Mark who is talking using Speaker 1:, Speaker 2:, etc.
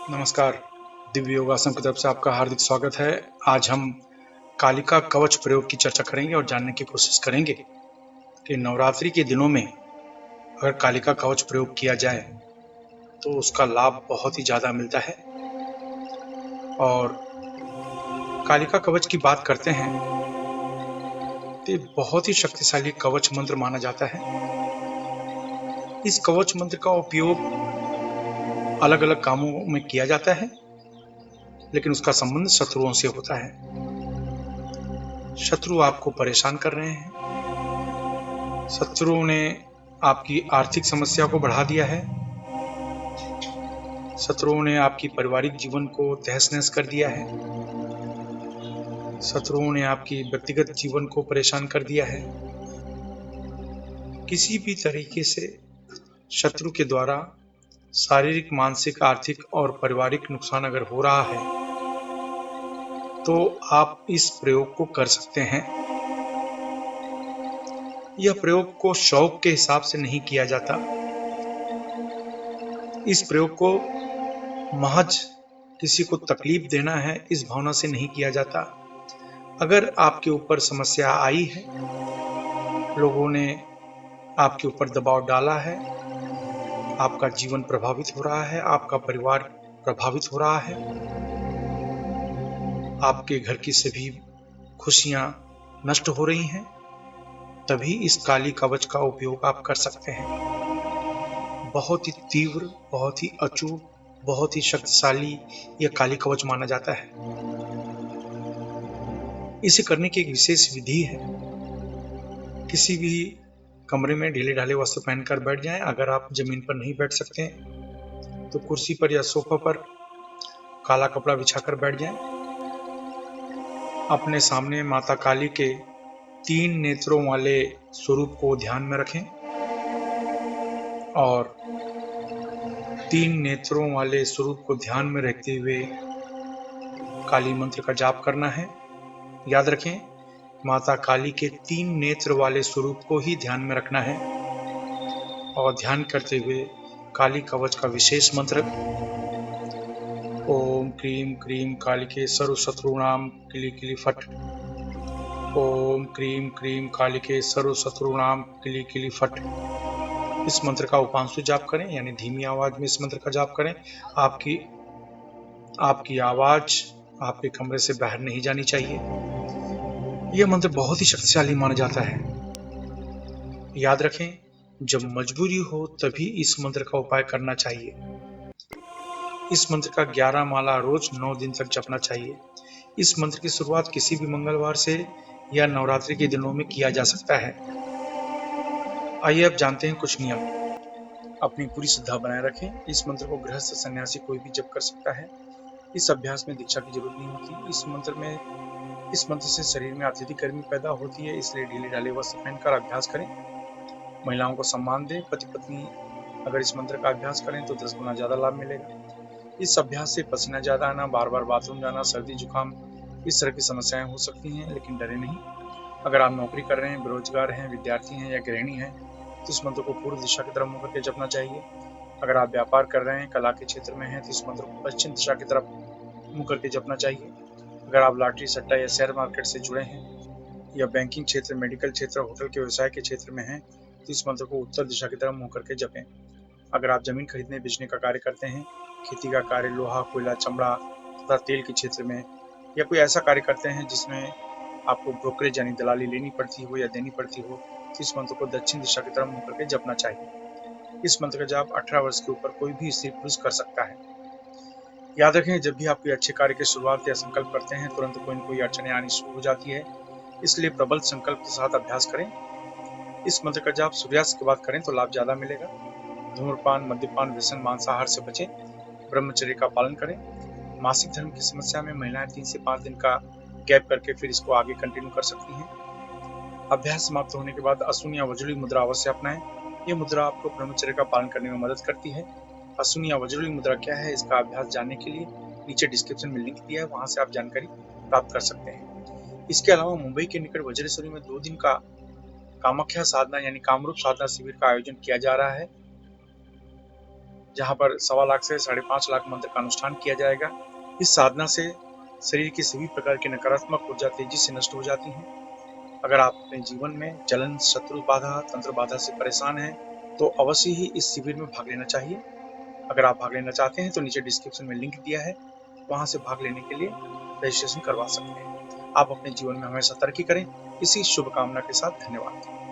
Speaker 1: नमस्कार। दिव्य योगासन की तरफ से आपका हार्दिक स्वागत है। आज हम कालिका कवच प्रयोग की चर्चा करेंगे और जानने की कोशिश करेंगे कि नवरात्रि के दिनों में अगर कालिका कवच प्रयोग किया जाए तो उसका लाभ बहुत ही ज़्यादा मिलता है। और कालिका कवच की बात करते हैं तो ये बहुत ही शक्तिशाली कवच मंत्र माना जाता है। इस कवच मंत्र का उपयोग अलग अलग कामों में किया जाता है, लेकिन उसका संबंध शत्रुओं से होता है। शत्रु आपको परेशान कर रहे हैं, शत्रुओं ने आपकी आर्थिक समस्या को बढ़ा दिया है, शत्रुओं ने आपकी पारिवारिक जीवन को तहस नहस कर दिया है, शत्रुओं ने आपकी व्यक्तिगत जीवन को परेशान कर दिया है। किसी भी तरीके से शत्रु के द्वारा शारीरिक, मानसिक, आर्थिक और पारिवारिक नुकसान अगर हो रहा है तो आप इस प्रयोग को कर सकते हैं। यह प्रयोग को शौक के हिसाब से नहीं किया जाता। इस प्रयोग को महज किसी को तकलीफ देना है इस भावना से नहीं किया जाता। अगर आपके ऊपर समस्या आई है, लोगों ने आपके ऊपर दबाव डाला है, आपका जीवन प्रभावित हो रहा है, आपका परिवार प्रभावित हो रहा है, आपके घर की सभी खुशियां नष्ट हो रही हैं, तभी इस काली कवच का उपयोग आप कर सकते हैं। बहुत ही तीव्र, बहुत ही अचूक, बहुत ही शक्तिशाली यह काली कवच माना जाता है। इसे करने की एक विशेष विधि है। किसी भी कमरे में ढीले ढाले वस्त्र पहनकर बैठ जाएं। अगर आप जमीन पर नहीं बैठ सकते तो कुर्सी पर या सोफा पर काला कपड़ा बिछाकर बैठ जाएं। अपने सामने माता काली के 3 नेत्रों वाले स्वरूप को ध्यान में रखें और 3 नेत्रों वाले स्वरूप को ध्यान में रखते हुए काली मंत्र का जाप करना है। याद रखें, माता काली के 3 नेत्र वाले स्वरूप को ही ध्यान में रखना है और ध्यान करते हुए काली कवच का विशेष मंत्र ओम क्रीम क्रीम कालिके सर्व शत्रुणाम किली किली फट। ओम क्रीम क्रीम कालिके सर्व शत्रुणाम किली किली फट। इस मंत्र का उपांशु जाप करें, यानी धीमी आवाज में इस मंत्र का जाप करें। आपकी आवाज आपके कमरे से बाहर नहीं जानी चाहिए। यह मंत्र बहुत ही शक्तिशाली माना जाता है। याद रखें, जब मजबूरी हो तभी इस मंत्र का उपाय करना चाहिए। इस मंत्र का 11 माला रोज 9 दिन तक जपना चाहिए। इस मंत्र की शुरुआत किसी भी मंगलवार से या नवरात्रि के दिनों में किया जा सकता है। आइए अब जानते हैं कुछ नियम। अपनी पूरी श्रद्धा बनाए रखें। इस मंत्र को गृहस्थ, सन्यासी कोई भी जप कर सकता है। इस अभ्यास में दीक्षा की जरूरत नहीं होती। इस मंत्र से शरीर में अत्यधिक गर्मी पैदा होती है, इसलिए ढीले ढाले वस्त्र पहनकर अभ्यास करें। महिलाओं को सम्मान दें। पति पत्नी अगर इस मंत्र का अभ्यास करें तो 10 गुना ज्यादा लाभ मिलेगा। इस अभ्यास से पसीना ज्यादा आना, बार बार बाथरूम जाना, सर्दी जुकाम, इस तरह की समस्याएं हो सकती हैं, लेकिन डरे नहीं। अगर आप नौकरी कर रहे हैं, बेरोजगार हैं, विद्यार्थी हैं या गृहिणी हैं तो इस मंत्र को पूर्व दिशा की तरफ मुंह करके जपना चाहिए। अगर आप व्यापार कर रहे हैं, कला के क्षेत्र में हैं तो इस मंत्र को पश्चिम दिशा की तरफ मुंह करके जपना चाहिए। अगर आप लॉटरी, सट्टा या शेयर मार्केट से जुड़े हैं या बैंकिंग क्षेत्र, मेडिकल क्षेत्र, होटल के व्यवसाय के क्षेत्र में हैं तो इस मंत्र को उत्तर दिशा की तरफ मुंह करके जपें। अगर आप जमीन खरीदने बेचने का कार्य करते हैं, खेती का कार्य, लोहा, कोयला, चमड़ा तथा तेल के क्षेत्र में, या कोई ऐसा कार्य करते हैं जिसमें आपको ब्रोकरेज यानी दलाली लेनी पड़ती हो या देनी पड़ती हो तो इस मंत्र को दक्षिण दिशा की तरफ मुंह करके जपना चाहिए। इस मंत्र का जाप 18 वर्ष के ऊपर कोई भी स्त्री पुरुष कर सकता है। याद रखें, जब भी आप कोई अच्छे कार्य की शुरुआत या संकल्प करते हैं तुरंत कोई न कोई अड़चनें आनी शुरू हो जाती है, इसलिए प्रबल संकल्प के साथ अभ्यास करें। इस मंत्र का जाप सूर्यास्त के बाद करें तो लाभ ज्यादा मिलेगा। धूम्रपान, मद्यपान, व्यसन, मांसाहार से बचें। ब्रह्मचर्य का पालन करें। मासिक धर्म की समस्या में महिलाएं 3 से 5 दिन का गैप करके फिर इसको आगे कंटिन्यू कर सकती हैं। अभ्यास समाप्त होने के बाद असून या वज्रली मुद्रा अवश्य अपनाएं। ये मुद्रा आपको ब्रह्मचर्य का पालन करने में मदद करती है। असून या वज्रली मुद्रा क्या है, इसका अभ्यास जानने के लिए नीचे डिस्क्रिप्शन में लिंक दिया है, वहां से आप जानकारी प्राप्त कर सकते हैं। इसके अलावा मुंबई के निकट वज्रेश्वरी में 2 दिन का कामाख्या साधना यानी कामरूप साधना शिविर का आयोजन किया जा रहा है। जहाँ पर 1.25 लाख से 5.5 लाख मंत्र का अनुष्ठान किया जाएगा। इस साधना से शरीर की सभी प्रकार की नकारात्मक ऊर्जा तेजी से नष्ट हो जाती है। अगर आप अपने जीवन में जलन, शत्रु बाधा, तंत्र बाधा से परेशान हैं, तो अवश्य ही इस शिविर में भाग लेना चाहिए। अगर आप भाग लेना चाहते हैं तो नीचे डिस्क्रिप्शन में लिंक दिया है, वहां से भाग लेने के लिए रजिस्ट्रेशन करवा सकते हैं। आप अपने जीवन में हमेशा तरक्की करें। इसी शुभकामना के साथ धन्यवाद।